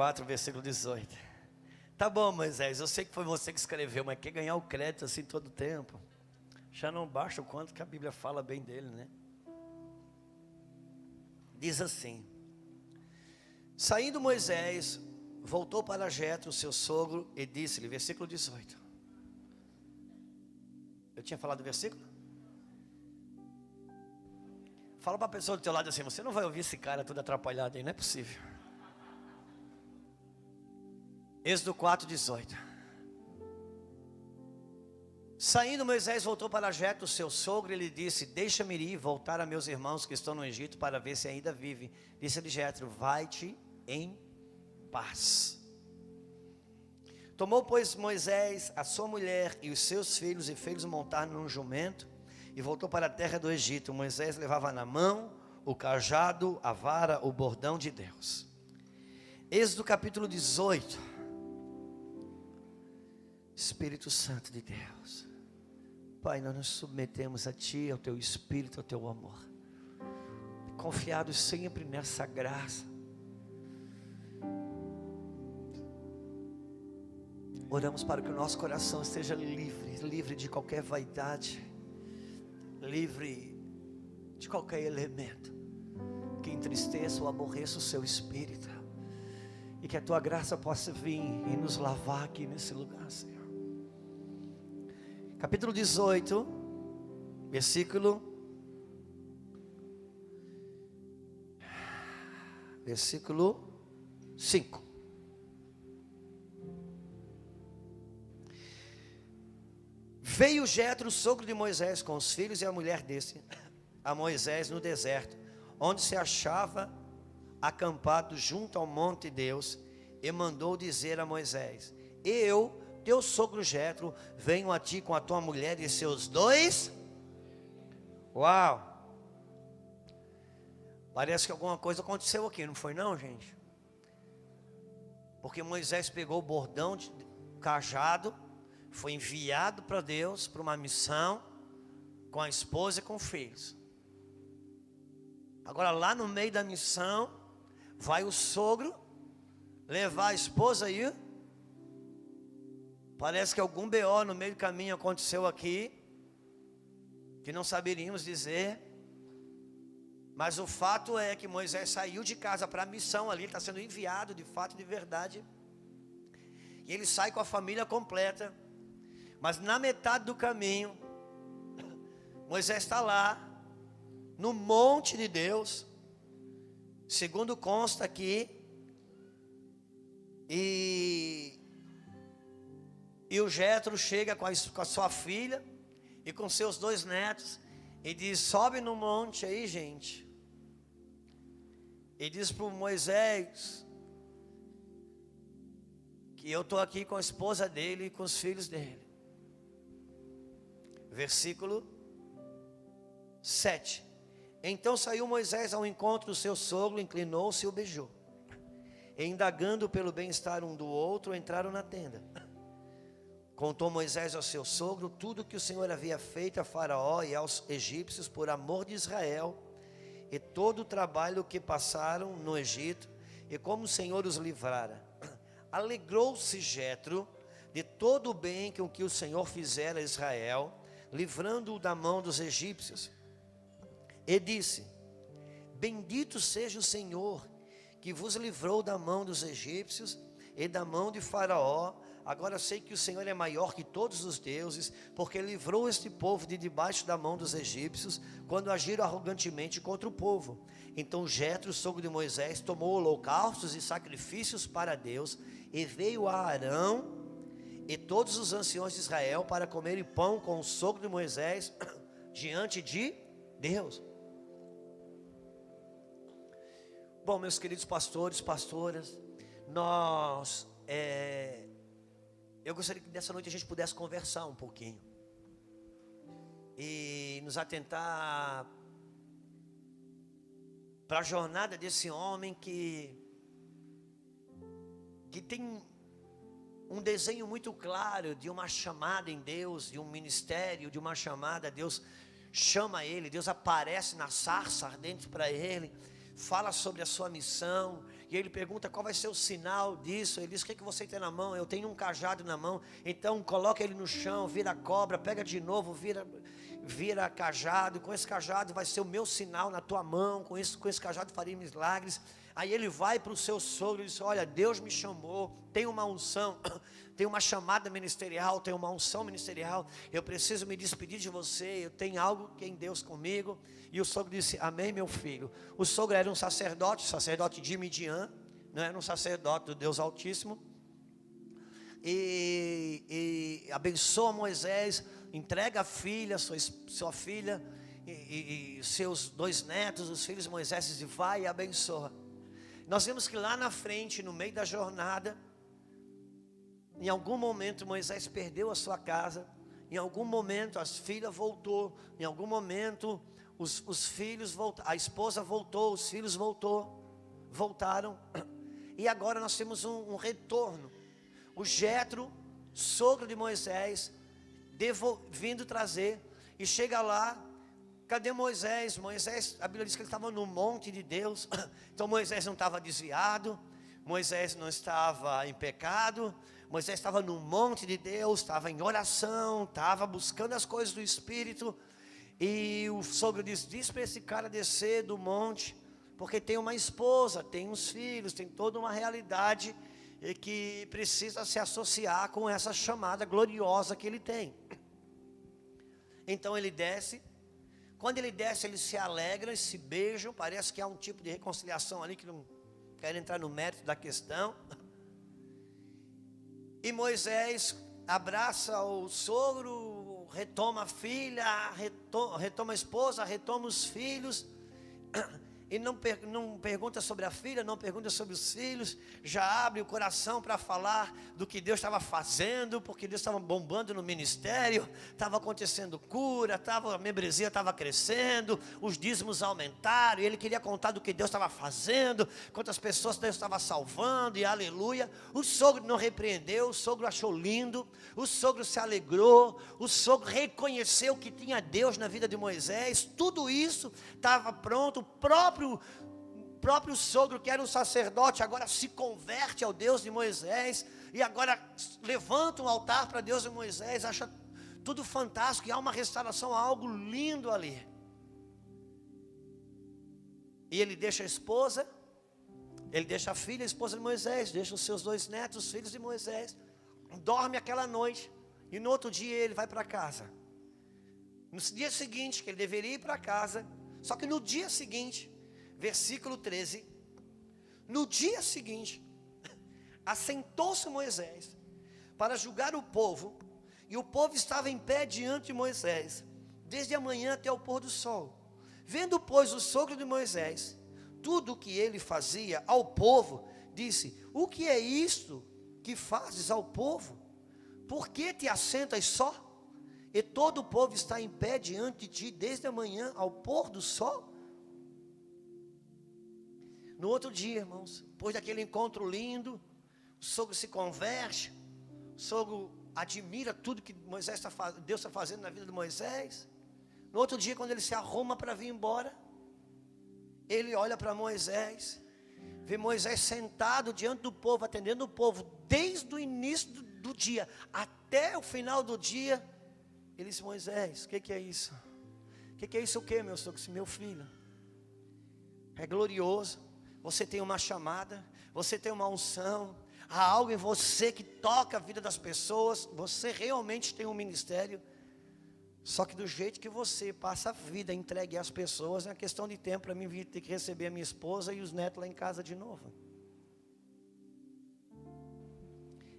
4, versículo 18. Tá bom, Moisés, eu sei que foi você que escreveu, mas quer ganhar o crédito assim todo o tempo. Já não basta o quanto que a Bíblia fala bem dele, né? Diz assim: saindo Moisés, voltou para Jetro, seu sogro, e disse-lhe, versículo 18. Eu tinha falado o versículo? Fala para a pessoa do teu lado assim: você não vai ouvir esse cara todo atrapalhado aí, não é possível. Êxodo 4, 18. Saindo Moisés voltou para Jetro, seu sogro, e lhe disse: deixa-me ir voltar a meus irmãos que estão no Egito para ver se ainda vivem. Disse-lhe Jetro: vai-te em paz. Tomou, pois, Moisés a sua mulher e os seus filhos e fez-os montar num jumento e voltou para a terra do Egito. Moisés levava na mão o cajado, a vara, o bordão de Deus. Êxodo capítulo 18. Espírito Santo de Deus, Pai, nós nos submetemos a Ti, ao Teu Espírito, ao Teu amor, confiados sempre nessa graça. Oramos para que o nosso coração esteja livre de qualquer vaidade, livre de qualquer elemento que entristeça ou aborreça o Seu Espírito, e que a Tua graça possa vir e nos lavar aqui nesse lugar, Senhor. Capítulo 18, versículo 5. Veio Jetro, sogro de Moisés, com os filhos e a mulher desse, a Moisés no deserto, onde se achava acampado junto ao monte de Deus, e mandou dizer a Moisés: eu, teu sogro Jetro, venho a ti com a tua mulher e seus 2. Uau! Parece que alguma coisa aconteceu aqui, não foi não, gente? Porque Moisés pegou o bordão de cajado, foi enviado para Deus, para uma missão, com a esposa e com filhos. Agora lá no meio da missão, vai o sogro levar a esposa aí. Parece que algum BO no meio do caminho aconteceu aqui, que não saberíamos dizer. Mas o fato é que Moisés saiu de casa para a missão ali, está sendo enviado de fato, de verdade. E ele sai com a família completa. Mas na metade do caminho, Moisés está lá, no monte de Deus, segundo consta aqui. E o Jetro chega com a sua filha e com seus 2 netos e diz: sobe no monte aí, gente. E diz para o Moisés que eu estou aqui com a esposa dele e com os filhos dele. Versículo 7. Então saiu Moisés ao encontro do seu sogro, inclinou-se e o beijou. E indagando pelo bem-estar um do outro, entraram na tenda. Contou Moisés ao seu sogro tudo que o Senhor havia feito a Faraó e aos egípcios por amor de Israel, e todo o trabalho que passaram no Egito, e como o Senhor os livrara. Alegrou-se Jetro de todo o bem com que o Senhor fizera a Israel, livrando-o da mão dos egípcios. E disse: bendito seja o Senhor, que vos livrou da mão dos egípcios e da mão de Faraó. Agora sei que o Senhor é maior que todos os deuses, porque livrou este povo de debaixo da mão dos egípcios, quando agiram arrogantemente contra o povo. Então Jetro, sogro de Moisés, tomou holocaustos e sacrifícios para Deus, e veio a Arão e todos os anciões de Israel para comerem pão com o sogro de Moisés diante de Deus. Bom, meus queridos pastores, pastoras, eu gostaria que nessa noite a gente pudesse conversar um pouquinho e nos atentar para a jornada desse homem que tem um desenho muito claro de uma chamada em Deus, de um ministério, de uma chamada. Deus chama ele, Deus aparece na sarça ardente para ele, fala sobre a sua missão, e ele pergunta qual vai ser o sinal disso. Ele diz: o que você tem na mão? Eu tenho um cajado na mão. Então coloca ele no chão, vira cobra, pega de novo, vira cajado. Com esse cajado vai ser o meu sinal na tua mão. Com esse cajado farei milagres. Aí ele vai para o seu sogro e diz: olha, Deus me chamou, tem uma unção, tem uma chamada ministerial, tem uma unção ministerial, eu preciso me despedir de você, eu tenho algo que em Deus comigo. E o sogro disse: amém, meu filho. O sogro era um sacerdote de Midian, não era um sacerdote do Deus Altíssimo. E abençoa Moisés, entrega a filha, sua filha e seus 2 netos, os filhos de Moisés, e vai e abençoa. Nós vemos que lá na frente, no meio da jornada, em algum momento Moisés perdeu a sua casa, em algum momento a filha voltou, em algum momento os filhos voltaram, a esposa voltou, os filhos voltaram, e agora nós temos um retorno. O Jetro, sogro de Moisés, vindo trazer, e chega lá. Cadê Moisés? Moisés, a Bíblia diz que ele estava no monte de Deus. Então Moisés não estava desviado, Moisés não estava em pecado, Moisés estava no monte de Deus, estava em oração, estava buscando as coisas do Espírito. E o sogro diz para esse cara descer do monte, porque tem uma esposa, tem uns filhos, tem toda uma realidade e que precisa se associar com essa chamada gloriosa que ele tem. Então ele desce. Quando ele desce, eles se alegram e se beijam. Parece que há um tipo de reconciliação ali, que não quero entrar no mérito da questão. E Moisés abraça o sogro, retoma a filha, retoma a esposa, retoma os filhos. E não pergunta sobre a filha, não pergunta sobre os filhos. Já abre o coração para falar do que Deus estava fazendo, porque Deus estava bombando no ministério, estava acontecendo cura, a membresia estava crescendo, os dízimos aumentaram, e ele queria contar do que Deus estava fazendo, quantas pessoas Deus estava salvando, e aleluia. O sogro não repreendeu, o sogro achou lindo, o sogro se alegrou, o sogro reconheceu que tinha Deus na vida de Moisés. Tudo isso estava pronto. O próprio sogro, que era um sacerdote, agora se converte ao Deus de Moisés, e agora levanta um altar para Deus de Moisés, acha tudo fantástico, e há uma restauração, há algo lindo ali. E ele deixa a esposa, ele deixa a filha, a esposa de Moisés, deixa os seus 2 netos, os filhos de Moisés, dorme aquela noite, e no outro dia ele vai para casa. No dia seguinte, que ele deveria ir para casa, só que no dia seguinte, versículo 13, no dia seguinte, assentou-se Moisés para julgar o povo, e o povo estava em pé diante de Moisés, desde a manhã até o pôr do sol. Vendo, pois, o sogro de Moisés tudo o que ele fazia ao povo, disse: o que é isto que fazes ao povo? Por que te assentas só? E todo o povo está em pé diante de ti, desde a manhã ao pôr do sol. No outro dia, irmãos, depois daquele encontro lindo, o sogro se converte, o sogro admira tudo que Deus está fazendo na vida de Moisés. No outro dia, quando ele se arruma para vir embora, ele olha para Moisés, vê Moisés sentado diante do povo, atendendo o povo, desde o início do dia até o final do dia. Ele disse: Moisés, o que é isso? O que é isso o quê, meu sogro? Meu filho, é glorioso, você tem uma chamada, você tem uma unção, há algo em você que toca a vida das pessoas, você realmente tem um ministério, só que do jeito que você passa a vida entregue às pessoas, é uma questão de tempo para mim vir ter que receber a minha esposa e os netos lá em casa de novo.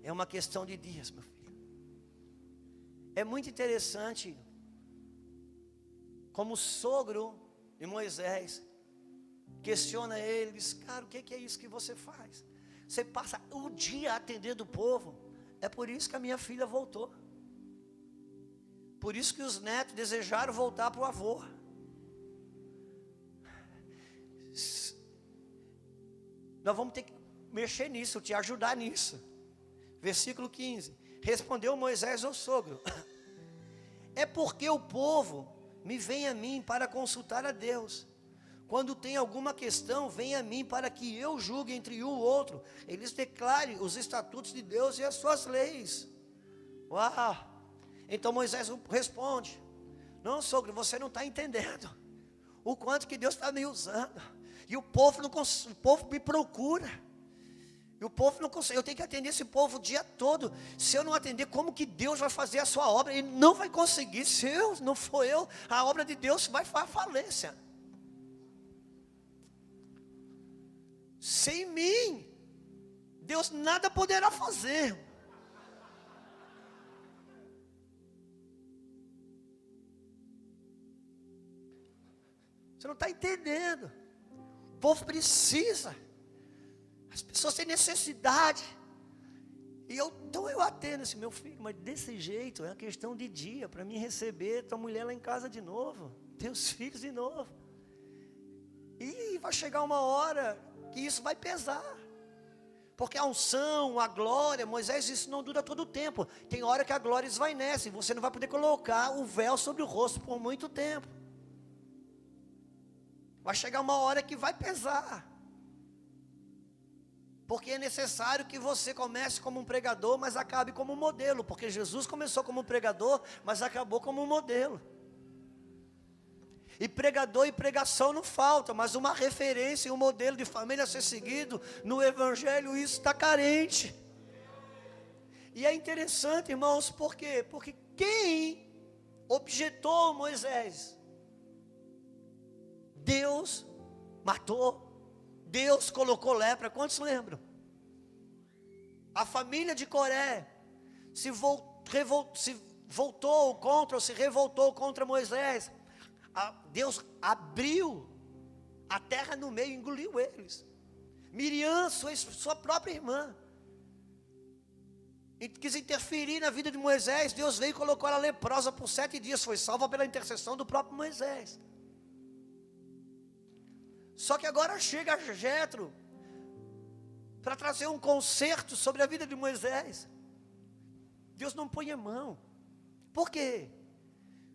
É uma questão de dias, meu filho. É muito interessante como o sogro de Moisés questiona ele, diz: cara, o que é isso que você faz? Você passa o dia atendendo o povo. É por isso que a minha filha voltou, por isso que os netos desejaram voltar para o avô. Nós vamos ter que mexer nisso, te ajudar nisso. Versículo 15: respondeu Moisés ao sogro: é porque o povo me vem a mim para consultar a Deus. quando tem alguma questão, vem a mim para que eu julgue entre um e o outro. Eles declarem os estatutos de Deus e as suas leis. Uau! Então Moisés responde: não, sogro, você não está entendendo o quanto que Deus está me usando. E o povo me procura. E o povo não consegue. Eu tenho que atender esse povo o dia todo. Se eu não atender, como que Deus vai fazer a sua obra? Ele não vai conseguir. Se eu não for eu, a obra de Deus vai à falência. Sem mim, Deus nada poderá fazer. Você não está entendendo. O povo precisa. As pessoas têm necessidade. Então eu atendo esse meu filho, mas desse jeito, é uma questão de dia, para mim receber tua mulher lá em casa de novo, teus filhos de novo. E vai chegar uma hora que isso vai pesar. Porque a unção, a glória, Moisés, isso não dura todo o tempo. Tem hora que a glória esvainece, você não vai poder colocar o véu sobre o rosto por muito tempo. Vai chegar uma hora que vai pesar. Porque é necessário que você comece como um pregador, mas acabe como um modelo. Porque Jesus começou como um pregador, mas acabou como um modelo. E pregador e pregação não falta, mas uma referência e um modelo de família a ser seguido no Evangelho, isso está carente. E é interessante, irmãos, por quê? Porque quem objetou Moisés? Deus matou. Deus colocou lepra. Quantos lembram? A família de Coré se revoltou contra Moisés. Deus abriu a terra no meio, engoliu eles. Miriam, sua própria irmã, quis interferir na vida de Moisés. Deus veio e colocou ela leprosa por 7 dias. Foi salva pela intercessão do próprio Moisés. Só que agora chega Jetro para trazer um conserto sobre a vida de Moisés. Deus não põe a mão. Por quê?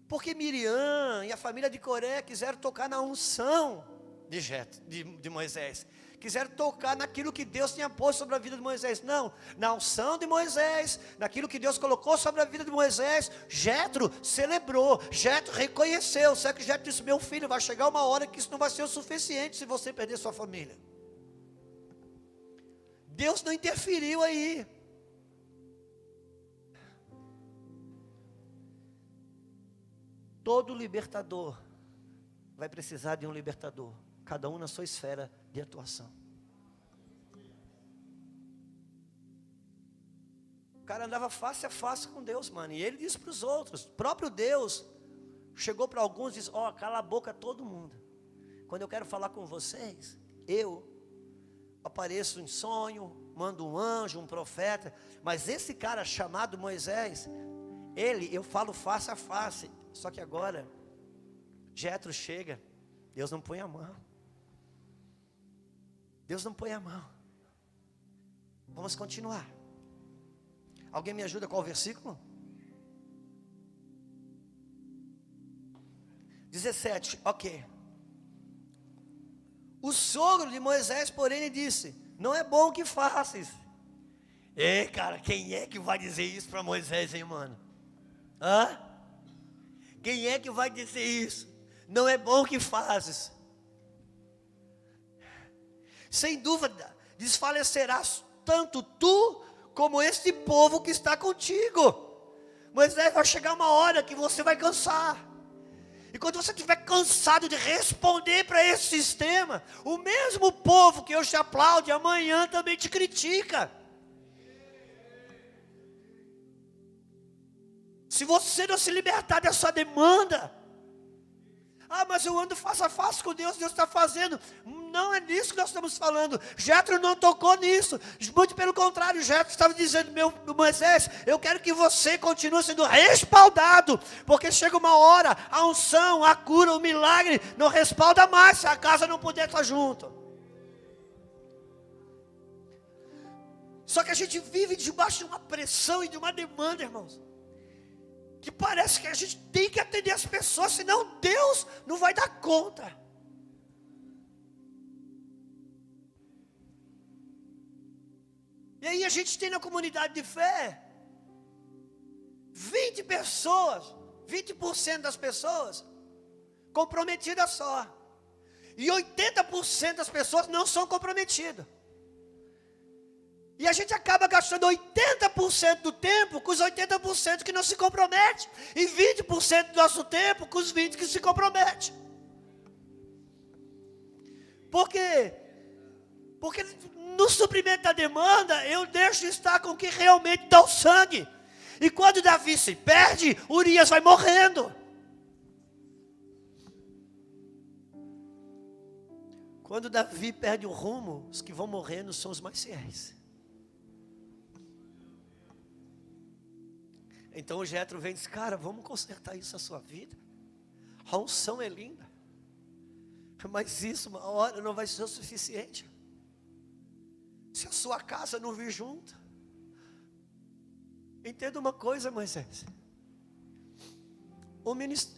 Porque Miriam e a família de Coré quiseram tocar na unção de Moisés. Quiseram tocar naquilo que Deus tinha posto sobre a vida de Moisés. Não, na unção de Moisés, naquilo que Deus colocou sobre a vida de Moisés. Jetro celebrou, Jetro reconheceu. Só que Jetro disse: meu filho, vai chegar uma hora que isso não vai ser o suficiente se você perder sua família. Deus não interferiu aí. Todo libertador vai precisar de um libertador, cada um na sua esfera de atuação. O cara andava face a face com Deus, mano, e ele disse para os outros, o próprio Deus chegou para alguns e disse: ó, cala a boca todo mundo. Quando eu quero falar com vocês, eu apareço em sonho, mando um anjo, um profeta, mas esse cara chamado Moisés, eu falo face a face. Só que agora, Jetro chega, Deus não põe a mão. Deus não põe a mão. Vamos continuar. Alguém me ajuda com o versículo? 17, ok. O sogro de Moisés, porém, lhe disse: não é bom que faças. Ei, cara, quem é que vai dizer isso para Moisés, hein, mano? Hã? Quem é que vai dizer isso? Não é bom que fazes. Sem dúvida, desfalecerás tanto tu como este povo que está contigo. Moisés, vai chegar uma hora que você vai cansar. E quando você estiver cansado de responder para esse sistema, o mesmo povo que hoje te aplaude, amanhã também te critica. Se você não se libertar dessa demanda, mas eu ando face a face com Deus, Deus está fazendo. Não é nisso que nós estamos falando. Jetro não tocou nisso. Muito pelo contrário, Jetro estava dizendo: meu Moisés, eu quero que você continue sendo respaldado, porque chega uma hora, a unção, a cura, o milagre não respalda mais se a casa não puder estar junto. Só que a gente vive debaixo de uma pressão e de uma demanda, irmãos, que parece que a gente tem que atender as pessoas, senão Deus não vai dar conta. E aí a gente tem na comunidade de fé 20 pessoas, 20% das pessoas comprometidas só. E 80% das pessoas não são comprometidas. E a gente acaba gastando 80% do tempo com os 80% que não se comprometem. E 20% do nosso tempo com os 20% que se comprometem. Por quê? Porque no suprimento da demanda, eu deixo de estar com quem realmente dá o sangue. E quando Davi se perde, Urias vai morrendo. Quando Davi perde o rumo, os que vão morrendo são os mais fiéis. Então o Jetro vem e diz, cara, vamos consertar isso na sua vida. A unção é linda. Mas isso uma hora não vai ser o suficiente. Se a sua casa não vir junto. Entenda uma coisa, Moisés.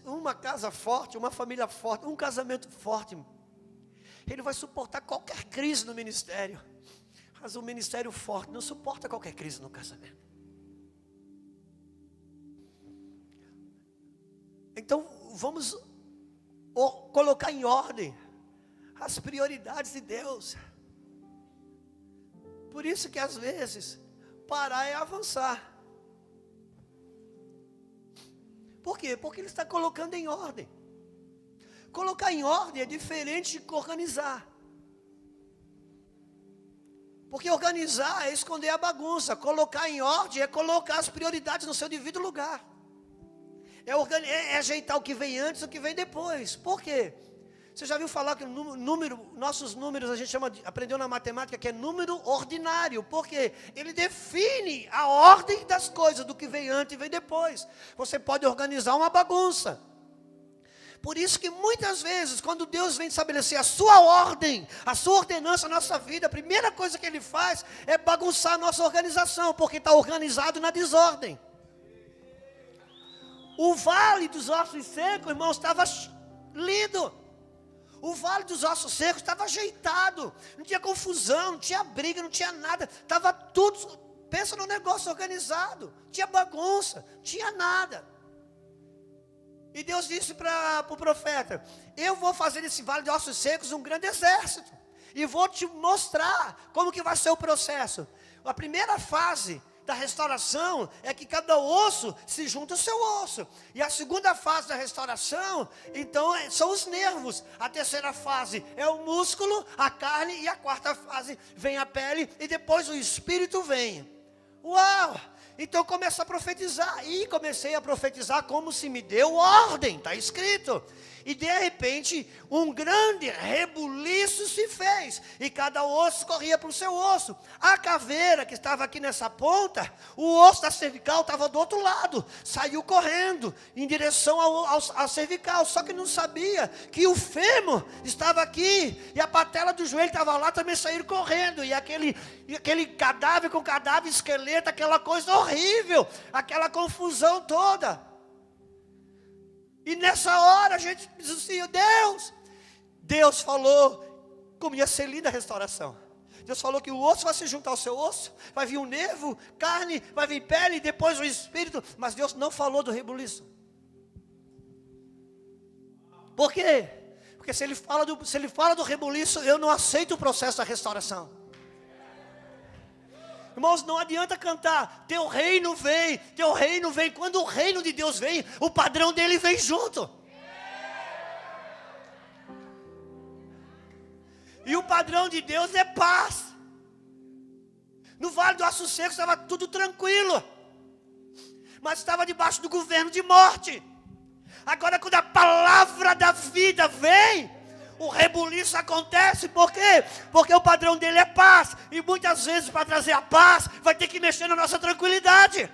Uma casa forte, uma família forte, um casamento forte, ele vai suportar qualquer crise no ministério. Mas um ministério forte não suporta qualquer crise no casamento. Então vamos colocar em ordem as prioridades de Deus. Por isso que às vezes parar é avançar. Por quê? Porque Ele está colocando em ordem. Colocar em ordem é diferente de organizar. Porque organizar é esconder a bagunça. Colocar em ordem é colocar as prioridades no seu devido lugar. É ajeitar o que vem antes e o que vem depois. Por quê? Você já viu falar que nossos números a gente aprendeu na matemática que é número ordinário. Por quê? Ele define a ordem das coisas, do que vem antes e vem depois. Você pode organizar uma bagunça. Por isso que muitas vezes, quando Deus vem estabelecer a sua ordem, a sua ordenança na nossa vida, a primeira coisa que Ele faz é bagunçar a nossa organização, porque está organizado na desordem. O vale dos ossos secos, irmãos, estava lindo. O vale dos ossos secos estava ajeitado. Não tinha confusão, não tinha briga, não tinha nada. Estava tudo, pensa num negócio organizado. Não tinha bagunça, não tinha nada. E Deus disse para o profeta, eu vou fazer desse vale de ossos secos um grande exército. E vou te mostrar como que vai ser o processo. A primeira fase da restauração é que cada osso se junta ao seu osso. E a segunda fase da restauração, então, são os nervos. A terceira fase é o músculo, a carne. E a quarta fase vem a pele e depois o espírito vem. Uau! Então comecei a profetizar. E comecei a profetizar como se me deu ordem. Está escrito. E de repente, um grande rebuliço se fez. E cada osso corria para o seu osso. A caveira que estava aqui nessa ponta, o osso da cervical estava do outro lado. Saiu correndo em direção ao cervical. Só que não sabia que o fêmur estava aqui. E a patela do joelho estava lá, também saíram correndo. E aquele cadáver com cadáver, esqueleto, aquela coisa horrível. Aquela confusão toda. E nessa hora a gente diz assim, Deus falou como ia ser linda a restauração. Deus falou que o osso vai se juntar ao seu osso, vai vir o nervo, carne, vai vir pele, depois o espírito. Mas Deus não falou do rebuliço. Por quê? Porque se ele fala do rebuliço, eu não aceito o processo da restauração. Irmãos, não adianta cantar, teu reino vem, teu reino vem. Quando o reino de Deus vem, o padrão dele vem junto. E o padrão de Deus é paz. No Vale do Aço Seco estava tudo tranquilo, mas estava debaixo do governo de morte. Agora quando a palavra da vida vem, o rebuliço acontece. Por quê? Porque o padrão dele é paz. E muitas vezes para trazer a paz, vai ter que mexer na nossa tranquilidade.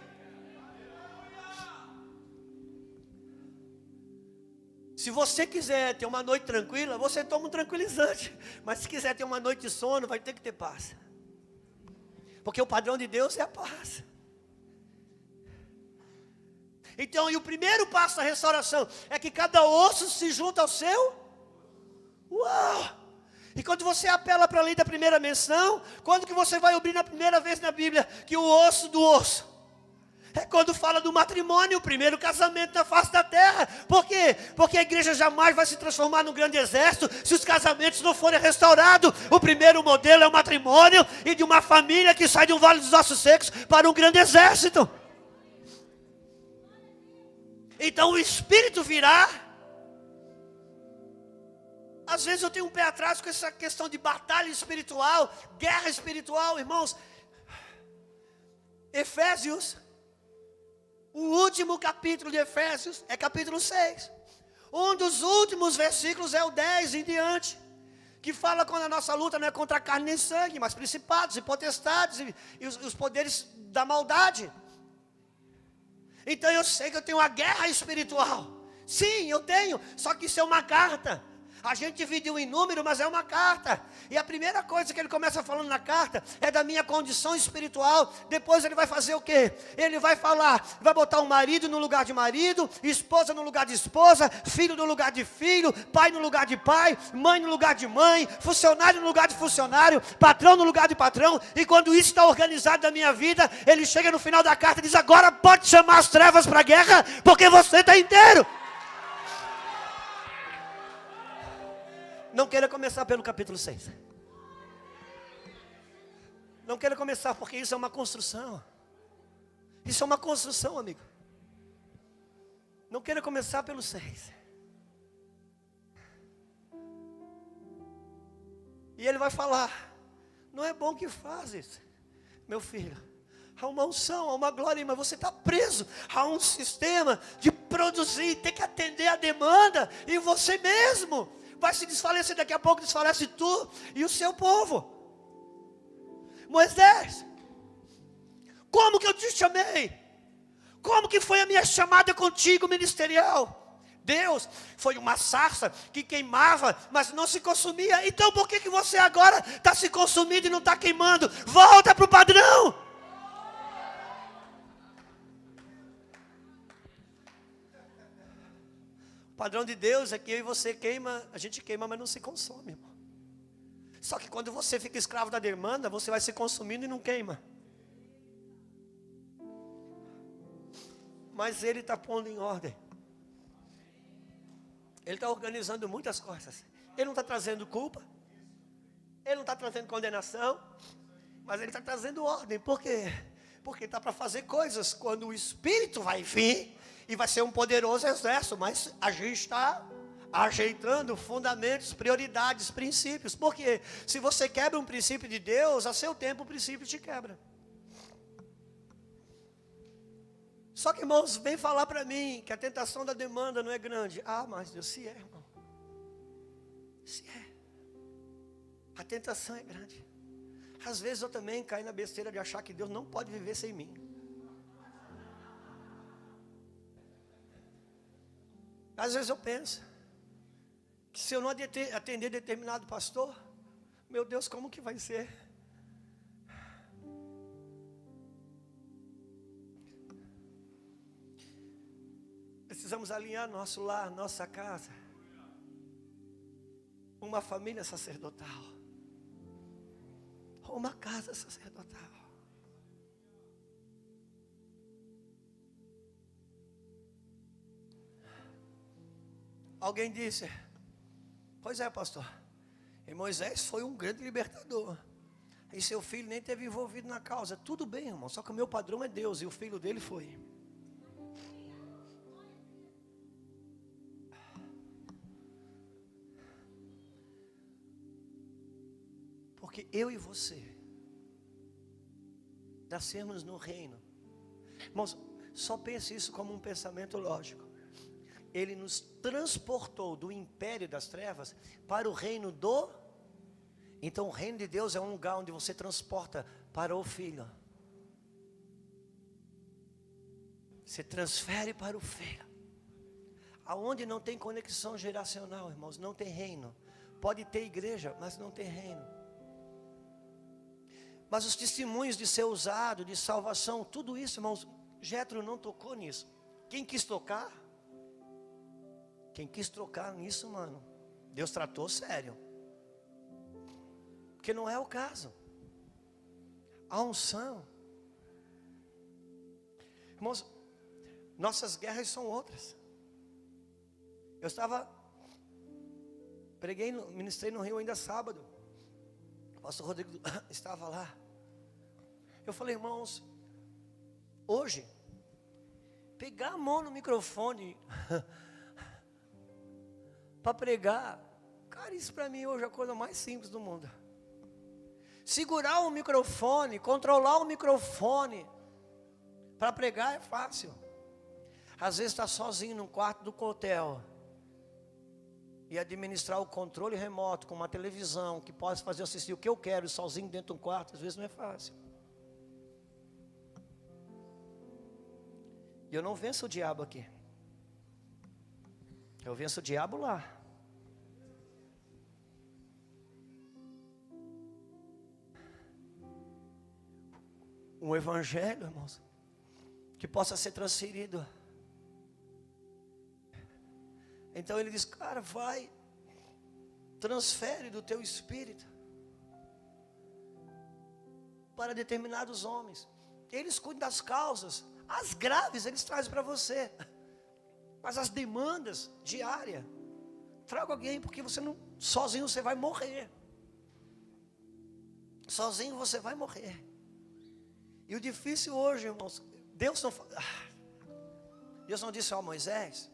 Se você quiser ter uma noite tranquila, você toma um tranquilizante. Mas se quiser ter uma noite de sono, vai ter que ter paz. Porque o padrão de Deus é a paz. Então, e o primeiro passo da restauração é que cada osso se junta ao seu. Uau! E quando você apela para a lei da primeira menção, quando que você vai abrir na primeira vez na Bíblia que o osso do osso? É quando fala do matrimônio, o primeiro casamento na face da terra. Por quê? Porque a igreja jamais vai se transformar num grande exército se os casamentos não forem restaurados. O primeiro modelo é o matrimônio e de uma família que sai de um vale dos ossos secos para um grande exército. Então o Espírito virá. Às vezes eu tenho um pé atrás com essa questão de batalha espiritual, guerra espiritual, irmãos. Efésios, o último capítulo de Efésios é capítulo 6. Um dos últimos versículos é o 10 em diante, que fala quando a nossa luta não é contra carne nem sangue, mas principados e potestades e os poderes da maldade. Então eu sei que eu tenho uma guerra espiritual. Sim, eu tenho, só que isso é uma carta. A gente dividiu em número, mas é uma carta. E a primeira coisa que ele começa falando na carta é da minha condição espiritual. Depois ele vai fazer o quê? Ele vai falar, vai botar o marido no lugar de marido, esposa no lugar de esposa, filho no lugar de filho, pai no lugar de pai, mãe no lugar de mãe, funcionário no lugar de funcionário, patrão no lugar de patrão. E quando isso está organizado na minha vida, ele chega no final da carta e diz: agora pode chamar as trevas para a guerra, porque você está inteiro. Não queira começar pelo capítulo 6. Não queira começar porque isso é uma construção. Isso é uma construção, amigo. Não queira começar pelo 6. E ele vai falar: não é bom que fazes, meu filho. Há uma unção, há uma glória, mas você está preso a um sistema de produzir, ter que atender a demanda, e você mesmo vai se desfalecer. Daqui a pouco desfalece tu e o seu povo. Moisés, como que eu te chamei? Como que foi a minha chamada contigo ministerial? Deus, foi uma sarça que queimava, mas não se consumia. Então por que você agora está se consumindo e não está queimando? Volta para o padrão. O padrão de Deus é que eu e você queima, a gente queima, mas não se consome, irmão. Só que quando você fica escravo da demanda, você vai se consumindo e não queima. Mas Ele está pondo em ordem. Ele está organizando muitas coisas. Ele não está trazendo culpa. Ele não está trazendo condenação. Mas Ele está trazendo ordem. Por quê? Porque está para fazer coisas quando o Espírito vai vir. E vai ser um poderoso exército, mas a gente está ajeitando fundamentos, prioridades, princípios. Porque se você quebra um princípio de Deus, a seu tempo o princípio te quebra. Só que, irmãos, vem falar para mim que a tentação da demanda não é grande. Ah, mas Deus, se é, irmão. Se é. A tentação é grande. Às vezes eu também caio na besteira de achar que Deus não pode viver sem mim. Às vezes eu penso que se eu não atender determinado pastor, meu Deus, como que vai ser? Precisamos alinhar nosso lar, nossa casa, uma família sacerdotal, uma casa sacerdotal. Alguém disse: pois é, pastor, e Moisés foi um grande libertador, e seu filho nem teve envolvido na causa. Tudo bem, irmão, só que o meu padrão é Deus, e o filho dele foi. Porque eu e você nascemos no reino. Irmãos, só pense isso como um pensamento lógico. Ele nos transportou do império das trevas para o reino do... Então o reino de Deus é um lugar onde você transporta para o Filho. Você transfere para o Filho. Aonde não tem conexão geracional, irmãos, não tem reino. Pode ter igreja, mas não tem reino. Mas os testemunhos de ser usado, de salvação, tudo isso, irmãos, Jétro não tocou nisso. Quem quis tocar? Quem quis trocar nisso, mano, Deus tratou sério. Porque não é o caso. A unção. Irmãos, nossas guerras são outras. Eu ministrei no Rio ainda sábado. O pastor Rodrigo estava lá. Eu falei, irmãos, hoje, pegar a mão no microfone para pregar, cara, isso para mim hoje é a coisa mais simples do mundo. Segurar o microfone, controlar o microfone para pregar é fácil. Às vezes está sozinho no quarto do hotel e administrar o controle remoto com uma televisão que possa fazer eu assistir o que eu quero sozinho dentro de um quarto, às vezes não é fácil. E eu não venço o diabo aqui. Eu venço o diabo lá. Um evangelho, irmãos, que possa ser transferido. Então ele diz, cara, vai, transfere do teu espírito para determinados homens. Eles cuidam das causas, as graves eles trazem para você, mas as demandas diárias, traga alguém, porque você não, sozinho você vai morrer. Sozinho você vai morrer. E o difícil hoje, irmãos, Deus não disse ao Moisés,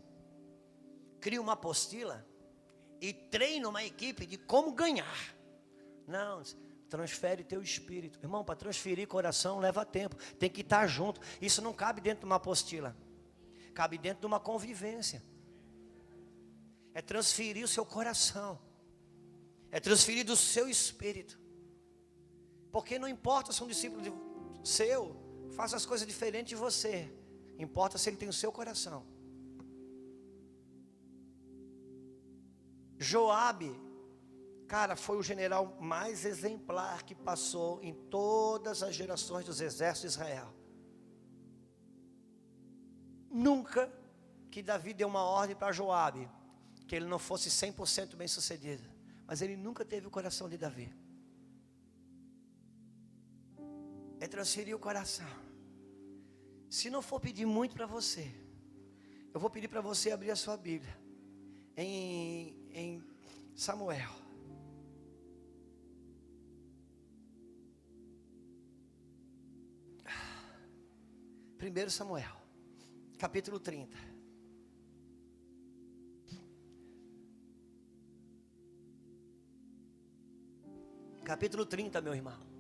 cria uma apostila e treina uma equipe de como ganhar. Não, transfere teu espírito. Irmão, para transferir coração leva tempo, tem que estar junto. Isso não cabe dentro de uma apostila, cabe dentro de uma convivência. É transferir o seu coração, é transferir do seu espírito. Porque não importa se um discípulo seu faça as coisas diferentes de você, importa se ele tem o seu coração. Joabe, cara, foi o general mais exemplar que passou em todas as gerações dos exércitos de Israel. Nunca que Davi deu uma ordem para Joabe que ele não fosse 100% bem sucedido, mas ele nunca teve o coração de Davi. É transferir o coração. Se não for pedir muito para você, eu vou pedir para você abrir a sua Bíblia em Samuel. Primeiro Samuel, capítulo 30. Capítulo 30, meu irmão.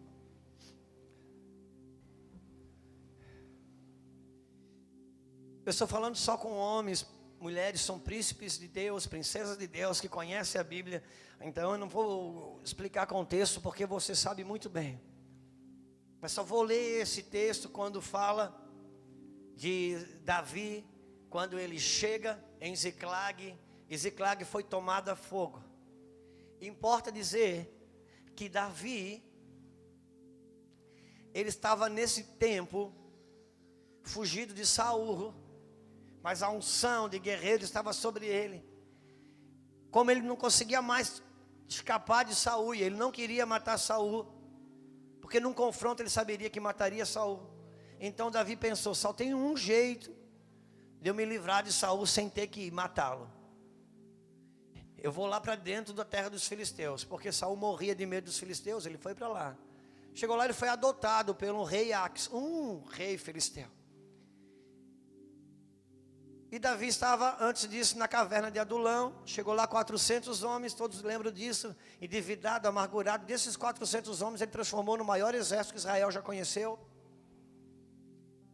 Eu estou falando só com homens, mulheres, são príncipes de Deus, princesas de Deus, que conhecem a Bíblia. Então eu não vou explicar contexto, porque você sabe muito bem. Mas só vou ler esse texto quando fala de Davi, quando ele chega em Ziclag, e Ziclag foi tomada a fogo. Importa dizer que Davi, ele estava nesse tempo fugido de Saul, mas a unção de guerreiro estava sobre ele. Como ele não conseguia mais escapar de Saul, e ele não queria matar Saul, porque num confronto ele saberia que mataria Saul. Então Davi pensou, só tem um jeito de eu me livrar de Saul sem ter que matá-lo. Eu vou lá para dentro da terra dos filisteus, porque Saul morria de medo dos filisteus, ele foi para lá. Chegou lá, ele foi adotado pelo rei Aques, um rei filisteu. E Davi estava, antes disso, na caverna de Adulão. Chegou lá 400 homens, todos lembram disso. Endividado, amargurado. Desses 400 homens, ele transformou no maior exército que Israel já conheceu.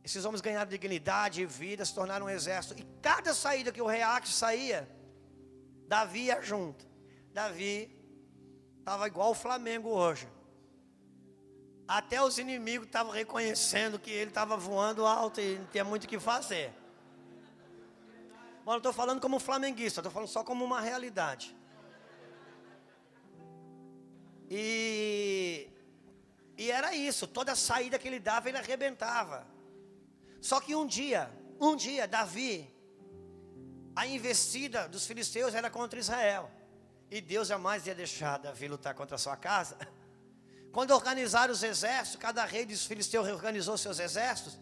Esses homens ganharam dignidade e vida, se tornaram um exército. E cada saída que o rei Aques saía, Davi ia junto. Davi estava igual o Flamengo hoje. Até os inimigos estavam reconhecendo que ele estava voando alto e não tinha muito o que fazer. Mas não estou falando como flamenguista, estou falando só como uma realidade. E era isso, toda saída que ele dava, ele arrebentava. Só que um dia, Davi, a investida dos filisteus era contra Israel. E Deus jamais ia deixar Davi lutar contra a sua casa. Quando organizaram os exércitos, cada rei dos filisteus reorganizou seus exércitos.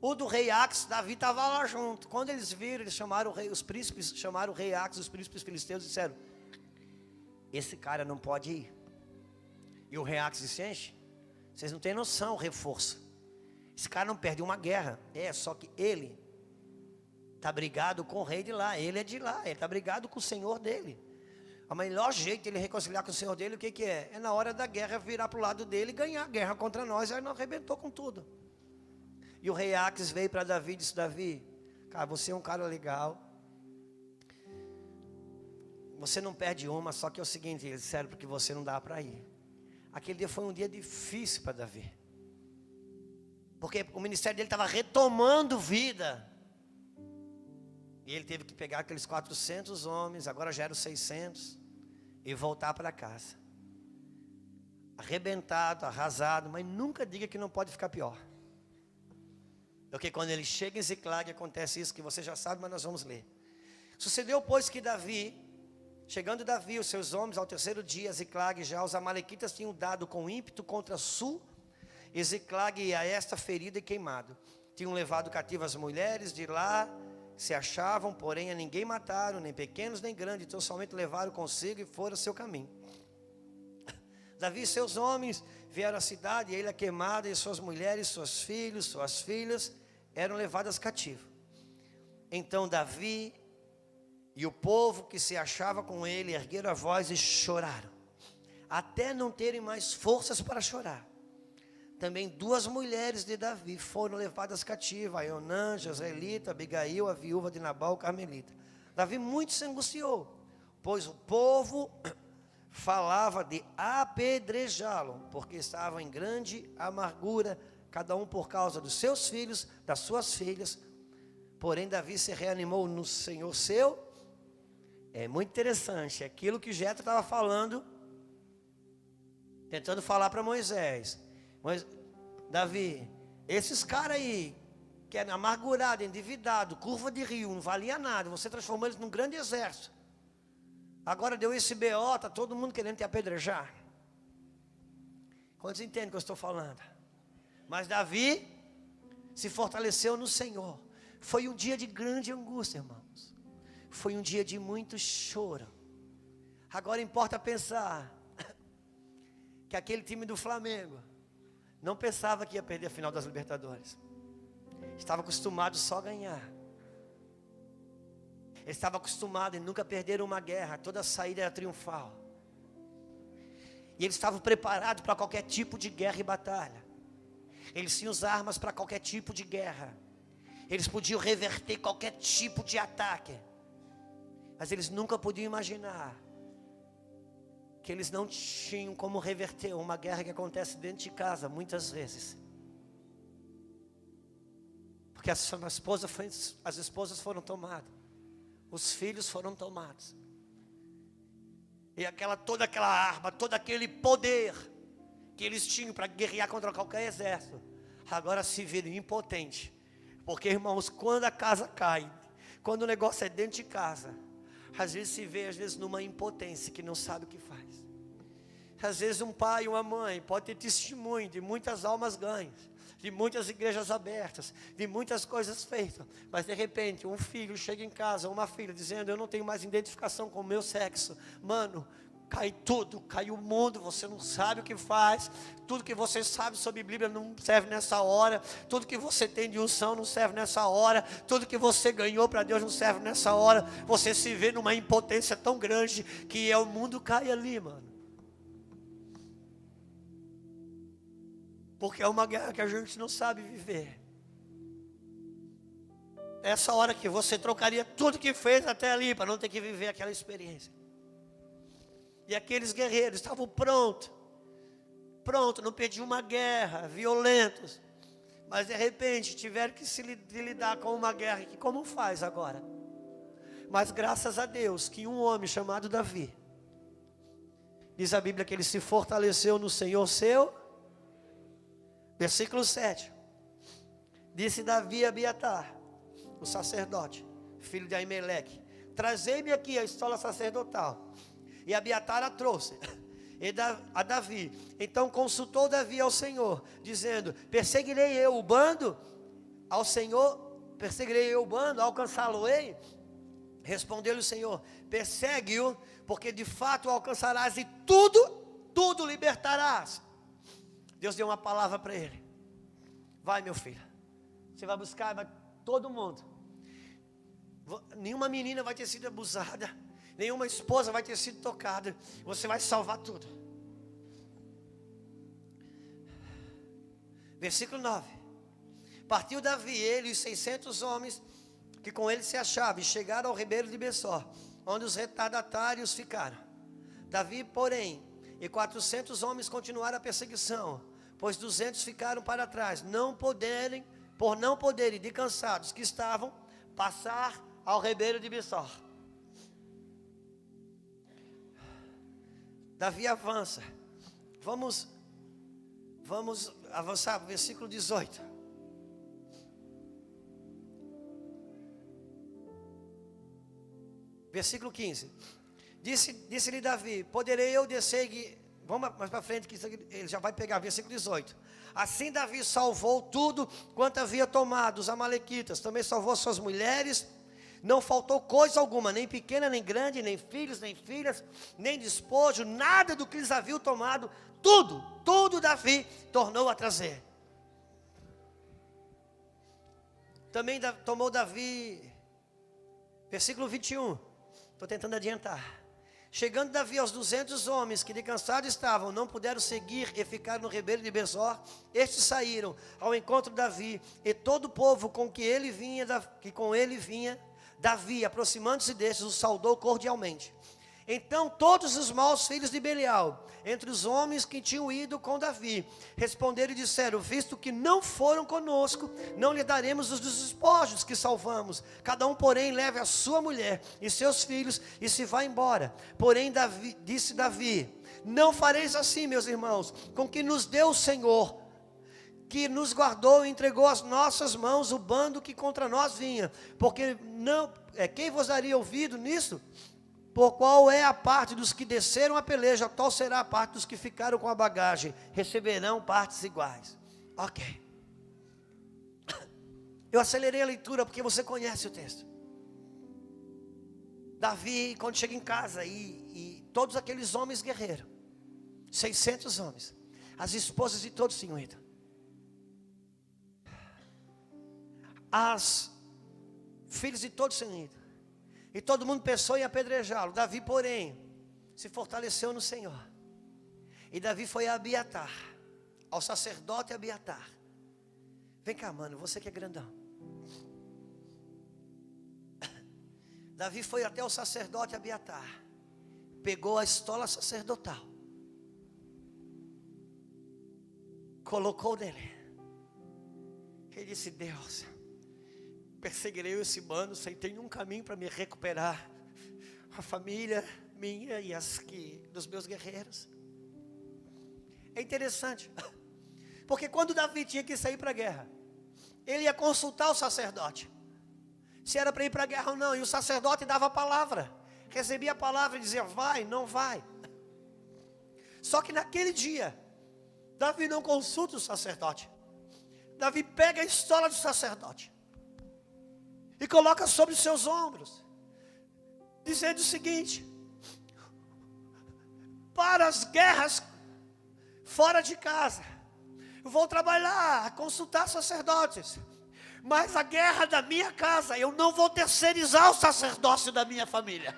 O do rei Ax, Davi estava lá junto. Quando eles viram, eles chamaram o rei, os príncipes, chamaram o rei Ax, os príncipes filisteus, e disseram: esse cara não pode ir. E o rei Ax disse: gente, vocês não têm noção, reforço. Esse cara não perdeu uma guerra. Só que ele está brigado com o rei de lá. Ele é de lá, ele está brigado com o senhor dele. O melhor jeito de ele reconciliar com o senhor dele, o que é? É na hora da guerra virar para o lado dele e ganhar a guerra contra nós. Aí nós arrebentou com tudo. E o rei Ax veio para Davi e disse: Davi, cara, você é um cara legal. Você não perde uma, só que é o seguinte, eles disseram porque você não dá para ir. Aquele dia foi um dia difícil para Davi. Porque o ministério dele estava retomando vida. E ele teve que pegar aqueles 400 homens, agora já eram 600, e voltar para casa. Arrebentado, arrasado, mas nunca diga que não pode ficar pior. Porque quando ele chega em Ziclag, acontece isso que você já sabe, mas nós vamos ler. Sucedeu, pois, que Davi, chegando Davi, os seus homens, ao terceiro dia, Ziclag, já os amalequitas tinham dado com ímpeto contra Sul, e Ziclag ia esta ferida e queimado. Tinham levado cativo as mulheres de lá, se achavam, porém a ninguém mataram, nem pequenos nem grandes, então somente levaram consigo e foram seu caminho. Davi e seus homens vieram à cidade, e ele a queimada, e suas mulheres, seus filhos, suas filhas, eram levadas cativo. Então Davi e o povo que se achava com ele ergueram a voz e choraram, até não terem mais forças para chorar. Também 2 mulheres de Davi foram levadas cativas, Aionã, Jezreelita, Abigail, a viúva de Nabal, Carmelita. Davi muito se angustiou, pois o povo falava de apedrejá-lo, porque estavam em grande amargura, cada um por causa dos seus filhos, das suas filhas. Porém Davi se reanimou no Senhor seu. É muito interessante, aquilo que Jetro estava falando, tentando falar para Moisés. Mas, Davi, esses caras aí, que eram amargurados, endividados, curva de rio, não valia nada, você transformou eles num grande exército. Agora deu esse BO, está todo mundo querendo te apedrejar. Quantos entendem o que eu estou falando? Mas Davi se fortaleceu no Senhor. Foi um dia de grande angústia, irmãos. Foi um dia de muito choro. Agora importa pensar que aquele time do Flamengo não pensava que ia perder a final das Libertadores. Estava acostumado só a ganhar. Ele estava acostumado em nunca perder uma guerra. Toda saída era triunfal. E eles estavam preparados para qualquer tipo de guerra e batalha. Eles tinham as armas para qualquer tipo de guerra. Eles podiam reverter qualquer tipo de ataque. Mas eles nunca podiam imaginar que eles não tinham como reverter uma guerra que acontece dentro de casa, muitas vezes. Porque as esposas foram tomadas, os filhos foram tomados. E toda aquela arma, todo aquele poder que eles tinham para guerrear contra qualquer exército, agora se viram impotentes. Porque, irmãos, quando a casa cai, quando o negócio é dentro de casa, às vezes se vê, numa impotência que não sabe o que faz. Às vezes um pai, uma mãe pode ter testemunho de muitas almas ganhas, de muitas igrejas abertas, de muitas coisas feitas. Mas de repente um filho chega em casa, uma filha, dizendo: eu não tenho mais identificação com o meu sexo. Mano, cai tudo, cai o mundo, você não sabe o que faz. Tudo que você sabe sobre Bíblia não serve nessa hora. Tudo que você tem de unção não serve nessa hora. Tudo que você ganhou para Deus não serve nessa hora. Você se vê numa impotência tão grande que o mundo cai ali, mano. Porque é uma guerra que a gente não sabe viver. Essa hora que você trocaria tudo que fez até ali para não ter que viver aquela experiência. E aqueles guerreiros estavam prontos, não perdiam uma guerra, violentos, mas de repente tiveram que se lidar com uma guerra que como faz agora? Mas graças a Deus que um homem chamado Davi, diz a Bíblia que ele se fortaleceu no Senhor seu. Versículo 7, disse Davi a Abiatar, o sacerdote, filho de Aimeleque: trazei-me aqui a estola sacerdotal. E Abiatar a trouxe. a Davi. Então consultou Davi ao Senhor, dizendo: perseguirei eu o bando ao Senhor, perseguirei eu o bando, alcançá-lo-ei? Respondeu-lhe o Senhor: persegue-o, porque de fato o alcançarás e tudo libertarás. Deus deu uma palavra para ele: vai, meu filho, você vai buscar todo mundo. Nenhuma menina vai ter sido abusada, nenhuma esposa vai ter sido tocada. Você vai salvar tudo. Versículo 9. Partiu Davi, ele e os 600 homens que com ele se achavam, e chegaram ao ribeiro de Besor, onde os retardatários ficaram. Davi, porém, e 400 homens continuaram a perseguição, pois 200 ficaram para trás, por não poderem, de cansados que estavam, passar ao ribeiro de Besor. Davi avança. Vamos avançar, versículo 18. Versículo 15. Disse-lhe Davi: poderei eu descer? Vamos mais para frente, que ele já vai pegar, versículo 18. Assim Davi salvou tudo quanto havia tomado os amalequitas, também salvou suas mulheres. Não faltou coisa alguma, nem pequena, nem grande, nem filhos, nem filhas, nem despojo, nada do que eles haviam tomado. Tudo Davi tornou a trazer. Também tomou Davi, versículo 21, estou tentando adiantar. Chegando Davi aos 200 homens que de cansado estavam, não puderam seguir e ficaram no ribeiro de Besor, estes saíram ao encontro de Davi, e todo o povo com que com ele vinha, Davi, aproximando-se destes, o saudou cordialmente. Então todos os maus filhos de Belial, entre os homens que tinham ido com Davi, responderam e disseram: visto que não foram conosco, não lhe daremos os despojos que salvamos. Cada um, porém, leve a sua mulher e seus filhos e se vá embora. Porém disse Davi: não fareis assim, meus irmãos, com que nos deu o Senhor, que nos guardou e entregou às nossas mãos o bando que contra nós vinha, porque quem vos daria ouvido nisso? Por qual é a parte dos que desceram a peleja, tal será a parte dos que ficaram com a bagagem, receberão partes iguais. Ok. Eu acelerei a leitura porque você conhece o texto. Davi, quando chega em casa, e todos aqueles homens guerreiros, 600 homens, as esposas de todos tinham ido. As filhos de todos tinham ido. E todo mundo pensou em apedrejá-lo. Davi, porém, se fortaleceu no Senhor. E Davi foi a Abiatar, ao sacerdote Abiatar. Vem cá, mano, você que é grandão. Davi foi até o sacerdote Abiatar, pegou a estola sacerdotal, colocou nele. Ele disse: Deus, perseguirei esse bando, sem ter nenhum caminho para me recuperar. A família minha e dos meus guerreiros. É interessante, porque quando Davi tinha que sair para a guerra, ele ia consultar o sacerdote, se era para ir para a guerra ou não, e o sacerdote dava a palavra, recebia a palavra e dizia: vai, não vai. Só que naquele dia, Davi não consulta o sacerdote. Davi pega a estola do sacerdote e coloca sobre os seus ombros, dizendo o seguinte: para as guerras fora de casa, eu vou trabalhar, consultar sacerdotes, mas a guerra da minha casa, eu não vou terceirizar o sacerdócio da minha família,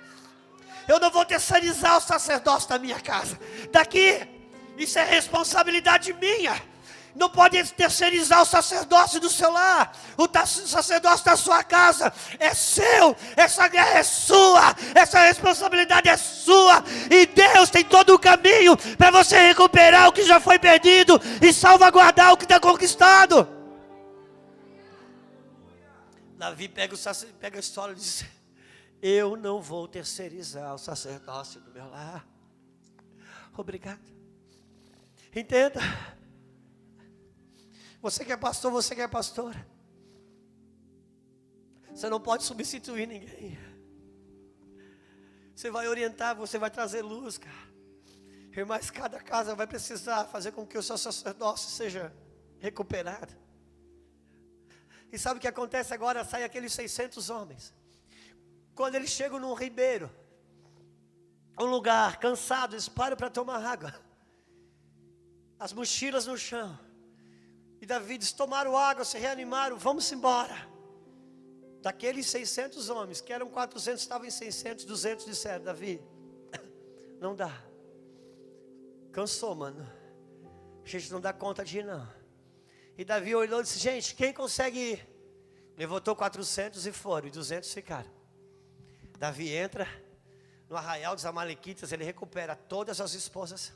eu não vou terceirizar o sacerdócio da minha casa. Daqui, isso é responsabilidade minha. Não pode terceirizar o sacerdócio do seu lar. O sacerdócio da sua casa é seu. Essa guerra é sua. Essa responsabilidade é sua. E Deus tem todo o caminho para você recuperar o que já foi perdido e salvaguardar o que está conquistado. Davi pega a história e diz: eu não vou terceirizar o sacerdócio do meu lar. Obrigado. Entenda. Você que é pastor, você que é pastora, você não pode substituir ninguém. Você vai orientar, você vai trazer luz, cara. Irmãs, cada casa vai precisar fazer com que o seu sacerdócio seja recuperado. E sabe o que acontece agora? Sai aqueles 600 homens. Quando eles chegam num ribeiro, um lugar cansado, eles param para tomar água. As mochilas no chão. E Davi diz: tomaram água, se reanimaram, vamos embora. Daqueles 600 homens, que eram 400, estavam em 600, 200 disseram: Davi, não dá. Cansou, mano. A gente não dá conta de ir, não. E Davi olhou e disse: gente, quem consegue ir? Levantou 400 e foram, e 200 ficaram. Davi entra no arraial dos amalequitas, ele recupera todas as esposas,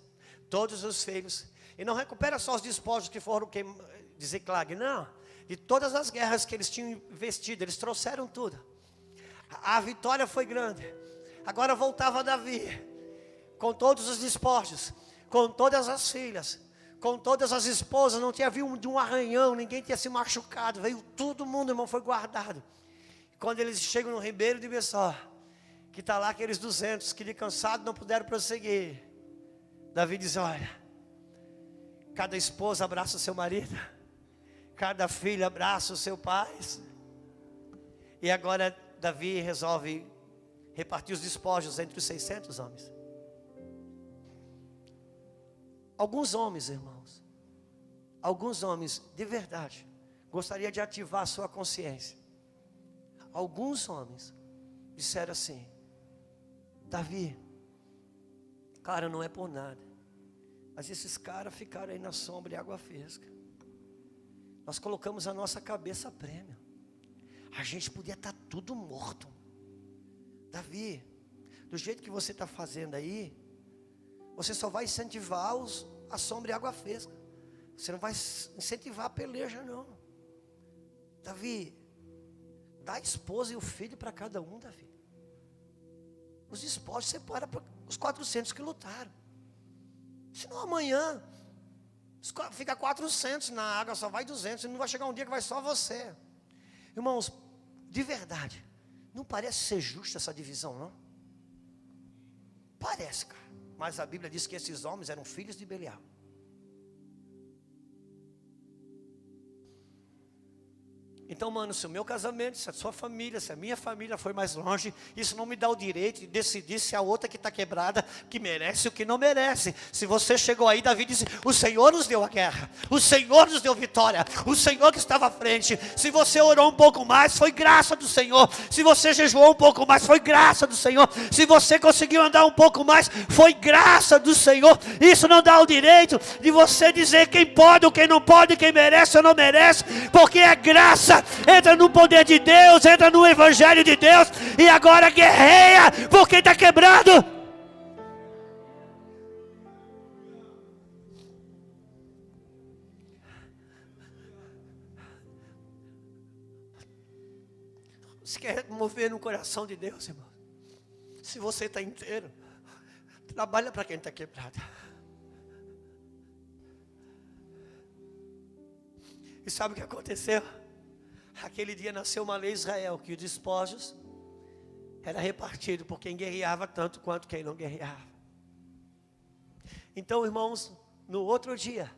todos os filhos. E não recupera só os despojos que foram de Ziclag, não. De todas as guerras que eles tinham investido, eles trouxeram tudo. A vitória foi grande. Agora voltava Davi, com todos os despojos, com todas as filhas, com todas as esposas. Não tinha havido de um arranhão, ninguém tinha se machucado. Veio todo mundo, irmão, foi guardado. Quando eles chegam no ribeiro de Bessó, que está lá aqueles 200 que de cansado não puderam prosseguir, Davi diz: olha, cada esposa abraça o seu marido, cada filha abraça o seu pai. E agora Davi resolve repartir os despojos entre os 600 homens. Alguns homens, irmãos, alguns homens de verdade gostaria de ativar a sua consciência. Alguns homens disseram assim: Davi, cara, não é por nada, mas esses caras ficaram aí na sombra e água fresca. Nós colocamos a nossa cabeça a prêmio. A gente podia estar tudo morto. Davi, do jeito que você está fazendo aí, você só vai incentivar a sombra e água fresca. Você não vai incentivar a peleja, não. Davi, dá a esposa e o filho para cada um, Davi. Os despojos separa para os 400 que lutaram. Senão amanhã fica 400 na água, só vai 200. E não vai chegar um dia que vai só você. Irmãos, de verdade, não parece ser justa essa divisão, não? Parece, cara. Mas a Bíblia diz que esses homens eram filhos de Belial. Então, mano, se o meu casamento, se a sua família, se a minha família foi mais longe, isso não me dá o direito de decidir se a outra que está quebrada, que merece ou que não merece. Se você chegou aí, Davi disse: o Senhor nos deu a guerra, o Senhor nos deu vitória, o Senhor que estava à frente. Se você orou um pouco mais, foi graça do Senhor. Se você jejuou um pouco mais, foi graça do Senhor. Se você conseguiu andar um pouco mais, foi graça do Senhor. Isso não dá o direito de você dizer quem pode ou quem não pode, quem merece ou não merece, porque é graça. Entra no poder de Deus, entra no Evangelho de Deus, e agora guerreia, porque está quebrado. Você quer mover no coração de Deus, irmão? Se você está inteiro, trabalha para quem está quebrado. E sabe o que aconteceu? Aquele dia nasceu uma lei em Israel, que os despojos era repartido por quem guerreava tanto quanto quem não guerreava. Então, irmãos, no outro dia,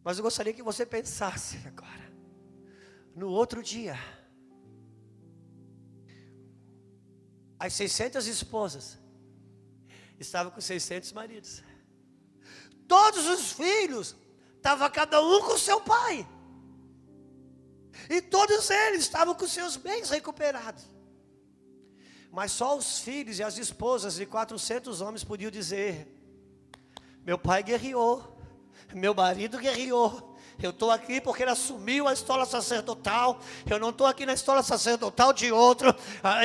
mas eu gostaria que você pensasse agora, no outro dia, as 600 esposas estavam com 600 maridos. Todos os filhos estavam cada um com seu pai. E todos eles estavam com seus bens recuperados. Mas só os filhos e as esposas de 400 homens podiam dizer: meu pai guerreou, meu marido guerreou. Eu estou aqui porque ele assumiu a estola sacerdotal. Eu não estou aqui na estola sacerdotal de outro.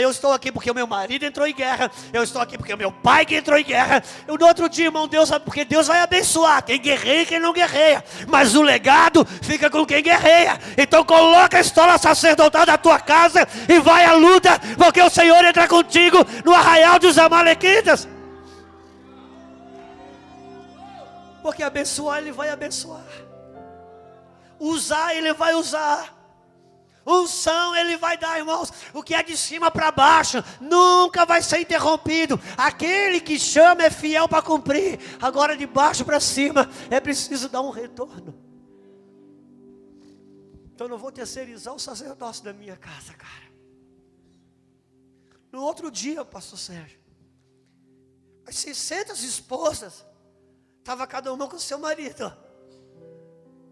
Eu estou aqui porque o meu marido entrou em guerra. Eu estou aqui porque o meu pai que entrou em guerra. Eu, no outro dia, irmão, porque Deus vai abençoar quem guerreia e quem não guerreia. Mas o legado fica com quem guerreia. Então coloca a estola sacerdotal da tua casa e vai à luta, porque o Senhor entra contigo no arraial dos amalequitas. Porque abençoar, Ele vai abençoar. Usar, Ele vai usar. Unção Ele vai dar, irmãos. O que é de cima para baixo nunca vai ser interrompido. Aquele que chama é fiel para cumprir. Agora de baixo para cima é preciso dar um retorno. Então eu não vou terceirizar o sacerdócio da minha casa, cara. No outro dia, pastor Sérgio, as 600 esposas, estava cada uma com seu marido.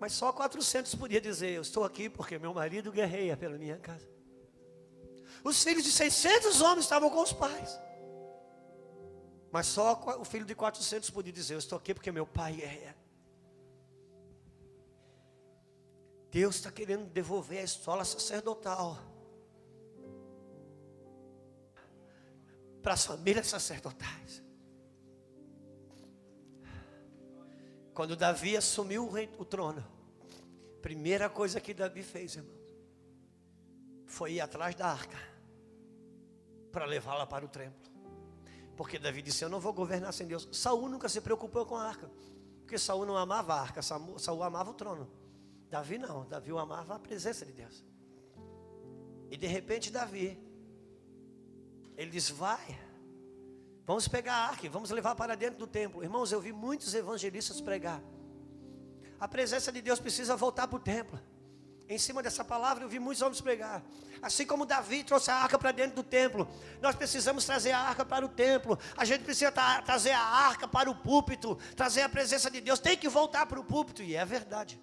Mas só 400 podia dizer, eu estou aqui porque meu marido guerreia pela minha casa. Os filhos de 600 homens estavam com os pais. Mas só o filho de 400 podia dizer, eu estou aqui porque meu pai guerreia. Deus está querendo devolver a escola sacerdotal para as famílias sacerdotais. Quando Davi assumiu o trono, a primeira coisa que Davi fez, irmão, foi ir atrás da arca para levá-la para o templo. Porque Davi disse, eu não vou governar sem Deus. Saul nunca se preocupou com a arca, porque Saul não amava a arca, Saul amava o trono. Davi não, Davi amava a presença de Deus. E de repente Davi, ele diz, vai, vamos pegar a arca, vamos levar para dentro do templo. Irmãos, eu vi muitos evangelistas pregar. A presença de Deus precisa voltar para o templo. Em cima dessa palavra eu vi muitos homens pregar. Assim como Davi trouxe a arca para dentro do templo, nós precisamos trazer a arca para o templo. A gente precisa trazer a arca para o púlpito, trazer a presença de Deus. Tem que voltar para o púlpito, e é verdade.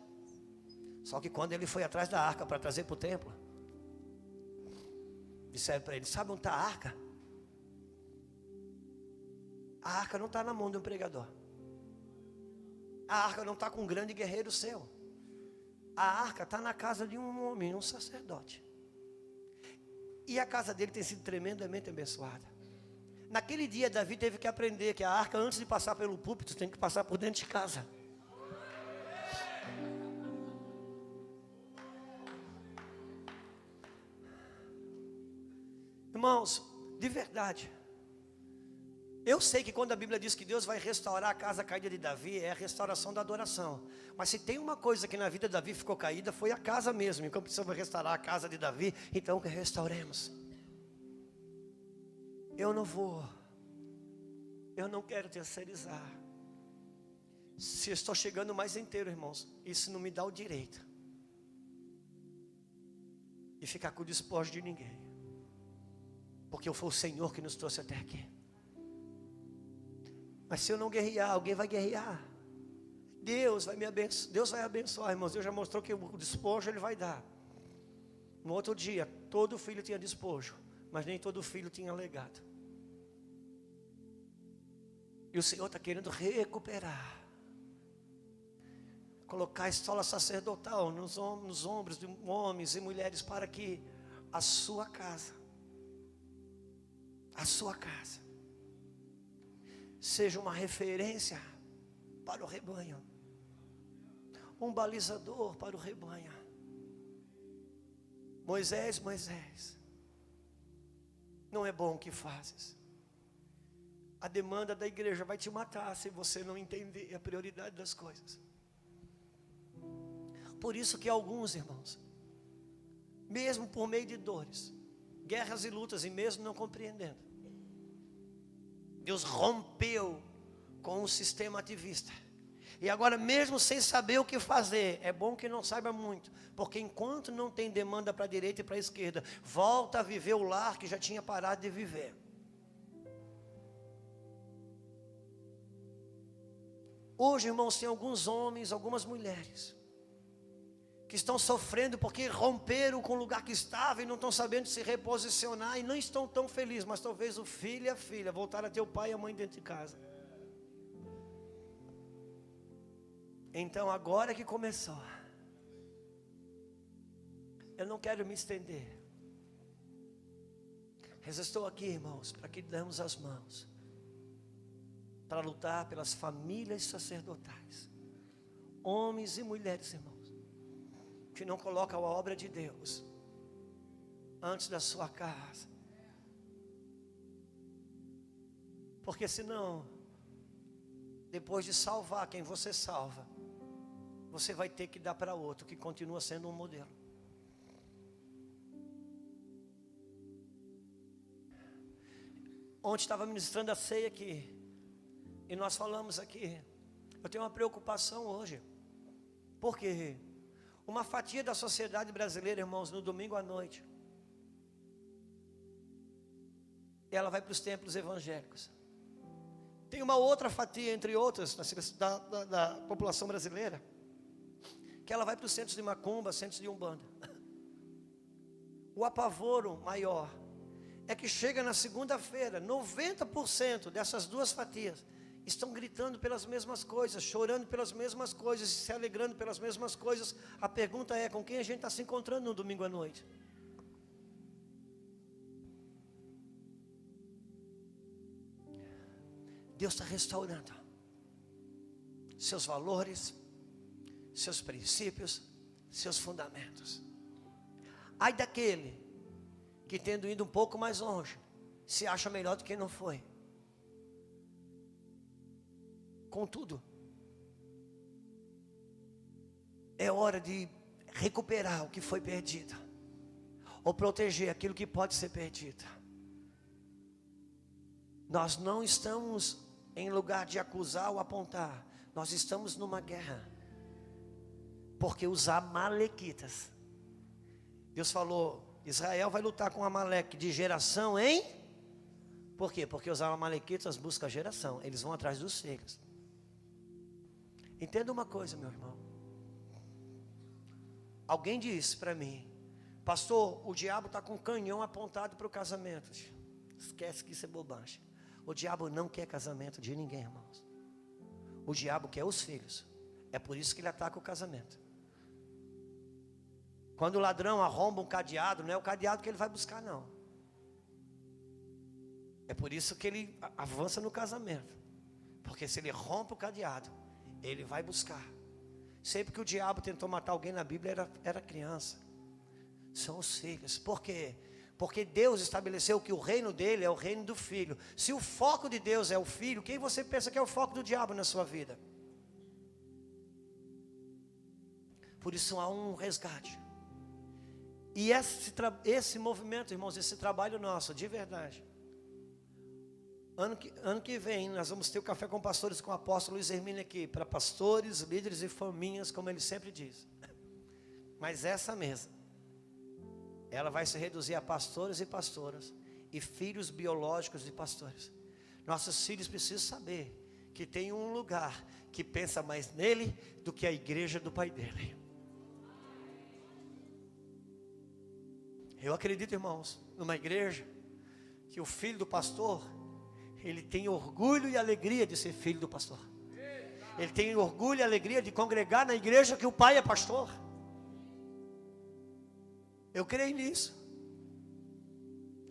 Só que quando ele foi atrás da arca para trazer para o templo, disseram para ele, sabe onde está a arca? A arca não está na mão de um pregador. A arca não está com um grande guerreiro seu. A arca está na casa de um homem, um sacerdote. E a casa dele tem sido tremendamente abençoada. Naquele dia Davi teve que aprender que a arca, antes de passar pelo púlpito, tem que passar por dentro de casa. Irmãos, de verdade, eu sei que quando a Bíblia diz que Deus vai restaurar a casa caída de Davi, é a restauração da adoração. Mas se tem uma coisa que na vida de Davi ficou caída, foi a casa mesmo. Então precisamos restaurar a casa de Davi, então que restauremos. Eu não quero terceirizar. Se eu estou chegando mais inteiro, irmãos, isso não me dá o direito de ficar com o despojo de ninguém. Porque foi o Senhor que nos trouxe até aqui. Mas se eu não guerrear, alguém vai guerrear. Deus vai me abençoar. Deus vai abençoar, irmãos. Deus já mostrou que o despojo Ele vai dar. No outro dia, todo filho tinha despojo, mas nem todo filho tinha legado. E o Senhor está querendo recuperar. Colocar a escola sacerdotal nos ombros de homens e mulheres, para que a sua casa seja uma referência para o rebanho, um balizador para o rebanho. Moisés, não é bom o que fazes. A demanda da igreja vai te matar se você não entender a prioridade das coisas. Por isso que alguns irmãos, mesmo por meio de dores, guerras e lutas, e mesmo não compreendendo, Deus rompeu com o sistema ativista. E agora, mesmo sem saber o que fazer, é bom que não saiba muito, porque enquanto não tem demanda para a direita e para a esquerda, volta a viver o lar que já tinha parado de viver. Hoje, irmãos, tem alguns homens, algumas mulheres que estão sofrendo porque romperam com o lugar que estavam e não estão sabendo se reposicionar e não estão tão felizes, mas talvez o filho e a filha voltaram a ter o pai e a mãe dentro de casa. Então agora que começou, eu não quero me estender, mas eu estou aqui, irmãos, para que damos as mãos para lutar pelas famílias sacerdotais, homens e mulheres, irmãos, que não colocam a obra de Deus antes da sua casa. Porque senão, depois de salvar quem você salva, você vai ter que dar para outro que continua sendo um modelo. Ontem estava ministrando a ceia aqui, e nós falamos aqui, eu tenho uma preocupação hoje, porque uma fatia da sociedade brasileira, irmãos, no domingo à noite, ela vai para os templos evangélicos. Tem uma outra fatia, entre outras, da população brasileira, que ela vai para os centros de macumba, centros de umbanda. O apavoro maior é que chega na segunda-feira, 90% dessas duas fatias estão gritando pelas mesmas coisas, chorando pelas mesmas coisas, se alegrando pelas mesmas coisas. A pergunta é, com quem a gente está se encontrando no domingo à noite? Deus está restaurando seus valores, seus princípios, seus fundamentos. Ai daquele que, tendo ido um pouco mais longe, se acha melhor do que não foi. Contudo, é hora de recuperar o que foi perdido, ou proteger aquilo que pode ser perdido. Nós não estamos em lugar de acusar ou apontar, nós estamos numa guerra, porque os amalequitas, Deus falou, Israel vai lutar com Amaleque de geração em... Por quê? Porque os amalequitas buscam a geração, eles vão atrás dos filhos. Entenda uma coisa, meu irmão. Alguém disse para mim, pastor, o diabo está com um canhão apontado para o casamento. Esquece que isso é bobagem. O diabo não quer casamento de ninguém, irmãos. O diabo quer os filhos. É por isso que ele ataca o casamento. Quando o ladrão arromba um cadeado, não é o cadeado que ele vai buscar, não. É por isso que ele avança no casamento. Porque se ele rompe o cadeado, ele vai buscar. Sempre que o diabo tentou matar alguém na Bíblia, era criança. São os filhos. Por quê? Porque Deus estabeleceu que o reino dele é o reino do filho. Se o foco de Deus é o filho, quem você pensa que é o foco do diabo na sua vida? Por isso há um resgate. E esse movimento, irmãos, esse trabalho nosso, de verdade. Ano que vem, nós vamos ter o Café com Pastores com o apóstolo Luiz Hermínio aqui, para pastores, líderes e famílias, como ele sempre diz. Mas essa mesa, ela vai se reduzir a pastores e pastoras, e filhos biológicos de pastores. Nossos filhos precisam saber que tem um lugar que pensa mais nele do que a igreja do pai dele. Eu acredito, irmãos, numa igreja que o filho do pastor, ele tem orgulho e alegria de ser filho do pastor. Ele tem orgulho e alegria de congregar na igreja que o pai é pastor. Eu creio nisso.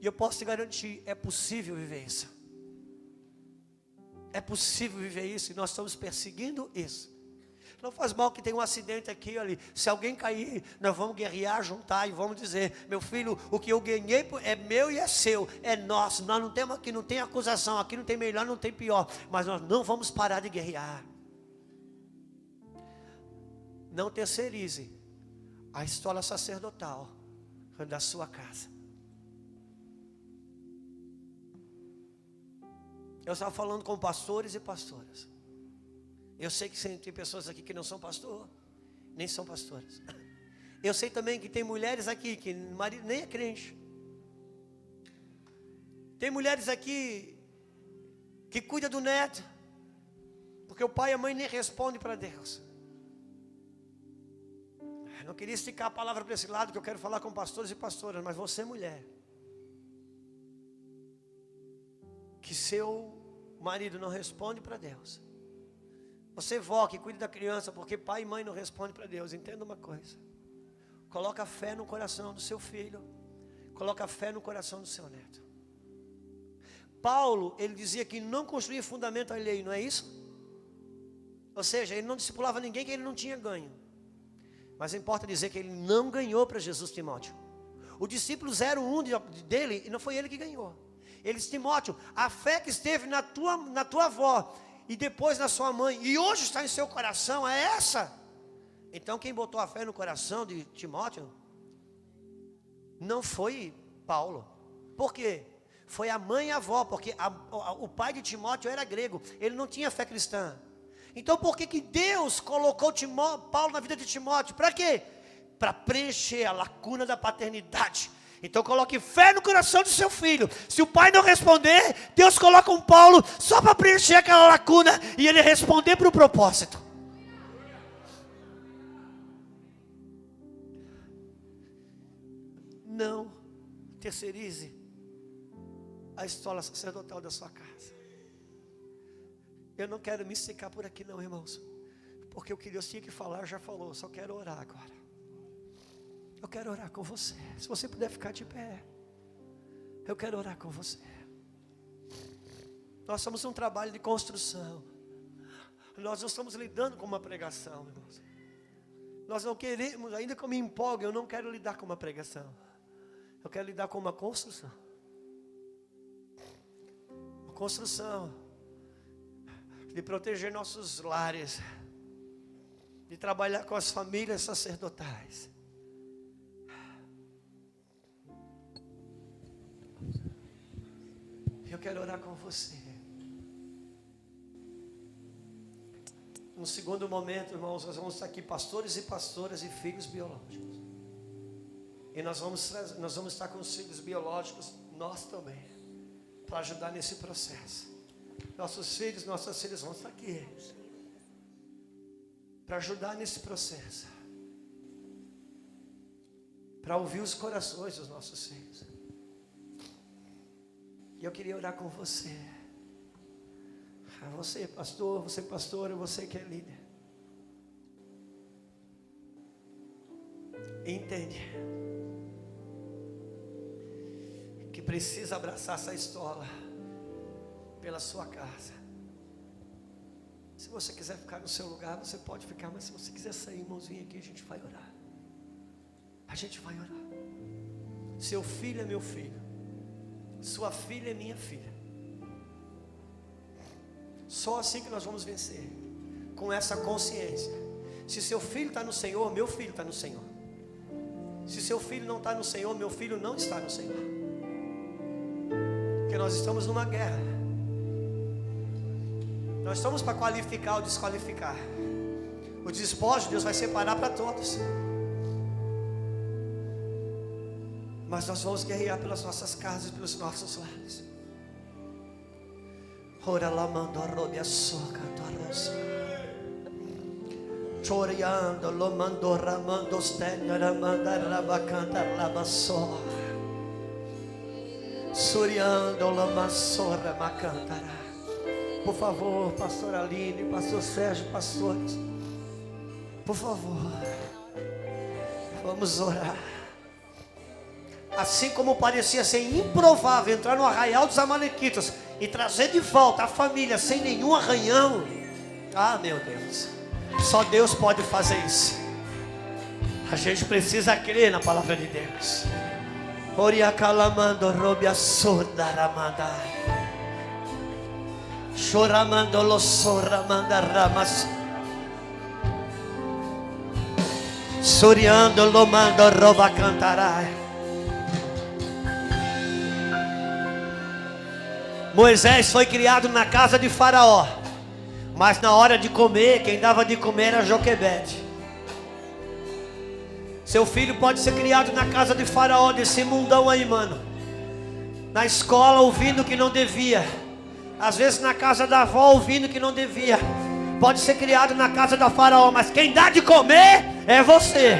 E eu posso te garantir, é possível viver isso. É possível viver isso e nós estamos perseguindo isso. Não faz mal que tem um acidente aqui ou ali. Se alguém cair, nós vamos guerrear, juntar e vamos dizer, meu filho, o que eu ganhei é meu e é seu, é nosso. Nós não temos aqui, não tem acusação, aqui não tem melhor, não tem pior. Mas nós não vamos parar de guerrear. Não terceirize a escola sacerdotal da sua casa. Eu estava falando com pastores e pastoras. Eu sei que tem pessoas aqui que não são pastor, nem são pastoras. Eu sei também que tem mulheres aqui que marido nem é crente. Tem mulheres aqui que cuida do neto, porque o pai e a mãe nem respondem para Deus. Eu não queria esticar a palavra para esse lado, que eu quero falar com pastores e pastoras, mas você, mulher, que seu marido não responde para Deus. Você, vó, que cuida da criança, porque pai e mãe não respondem para Deus. Entenda uma coisa. Coloca fé no coração do seu filho. Coloca fé no coração do seu neto. Paulo, ele dizia que não construía fundamento alheio, não é isso? Ou seja, ele não discipulava ninguém que ele não tinha ganho. Mas importa dizer que ele não ganhou para Jesus, Timóteo. O discípulo 01 dele, e não foi ele que ganhou. Ele disse, Timóteo, a fé que esteve na tua avó e depois na sua mãe, e hoje está em seu coração, é essa. Então quem botou a fé no coração de Timóteo não foi Paulo. Por quê? foi a mãe e a avó, porque o pai de Timóteo era grego, ele não tinha fé cristã. Então por que Deus colocou Paulo na vida de Timóteo? Para quê? Para preencher a lacuna da paternidade. Então coloque fé no coração do seu filho. Se o pai não responder, Deus coloca um Paulo só para preencher aquela lacuna e ele responder para o propósito. Não terceirize a escola sacerdotal da sua casa. Eu não quero me esticar por aqui não, irmãos, porque o que Deus tinha que falar já falou. Só quero orar agora. Eu quero orar com você. Se você puder ficar de pé, eu quero orar com você. Nós somos um trabalho de construção. Nós não estamos lidando com uma pregação, irmãos. Nós não queremos, ainda que eu me empolgue, eu não quero lidar com uma pregação. Eu quero lidar com uma construção. Uma construção de proteger nossos lares, de trabalhar com as famílias sacerdotais. Eu quero orar com você. No segundo momento, irmãos, nós vamos estar aqui, pastores e pastoras e filhos biológicos. E nós vamos estar com os filhos biológicos, nós também, para ajudar nesse processo. Nossos filhos, nossas filhas vão estar aqui para ajudar nesse processo, para ouvir os corações dos nossos filhos. E eu queria orar com você. Você pastor, você pastora, você que é líder. Entende que precisa abraçar essa escola pela sua casa. Se você quiser ficar no seu lugar, você pode ficar. Mas se você quiser sair, irmãozinho, aqui a gente vai orar. A gente vai orar. Seu filho é meu filho, sua filha é minha filha. Só assim que nós vamos vencer, com essa consciência. Se seu filho está no Senhor, meu filho está no Senhor. Se seu filho não está no Senhor, meu filho não está no Senhor. Porque nós estamos numa guerra. Nós estamos para qualificar ou desqualificar. O despojo Deus vai separar para todos. Mas nós vamos guerrear pelas nossas casas, pelos nossos lares. Ora lá mandou robe a soca torrosa. Choriando lo mandou ramando stenda ramanda rabacanta rabassó. Suriando lo massora macantara. Por favor, pastor Aline, pastor Sérgio, pastores, por favor, vamos orar. Assim como parecia ser improvável entrar no arraial dos amalequitas e trazer de volta a família sem nenhum arranhão. Ah, meu Deus, só Deus pode fazer isso. A gente precisa crer na palavra de Deus. Oriacalamando robia surda ramanda. Choramando lo sorramanda ramas. Suriando lo mando roba cantarai. Moisés foi criado na casa de Faraó, mas na hora de comer, quem dava de comer era Joquebede. Seu filho pode ser criado na casa de Faraó, desse mundão aí, mano. Na escola ouvindo que não devia. Às vezes na casa da avó ouvindo que não devia. Pode ser criado na casa da Faraó, mas quem dá de comer é você.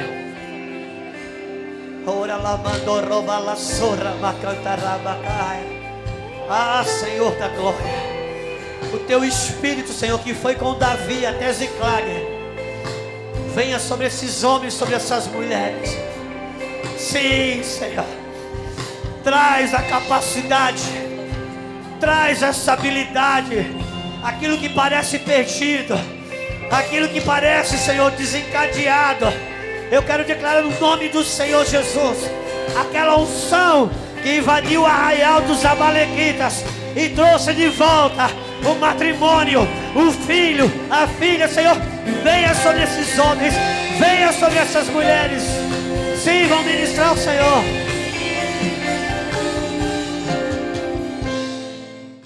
Ora lá mandou roubar la sorra macantarabacai. Ah, Senhor da glória, o teu Espírito, Senhor, que foi com Davi até Ziclag, venha sobre esses homens, sobre essas mulheres. Sim, Senhor, traz a capacidade, traz essa habilidade. Aquilo que parece perdido, aquilo que parece, Senhor, desencadeado, eu quero declarar no nome do Senhor Jesus, aquela unção que invadiu o arraial dos amalequitas e trouxe de volta o matrimônio, o filho, a filha. Senhor, venha sobre esses homens, venha sobre essas mulheres. Sim, vão ministrar o Senhor.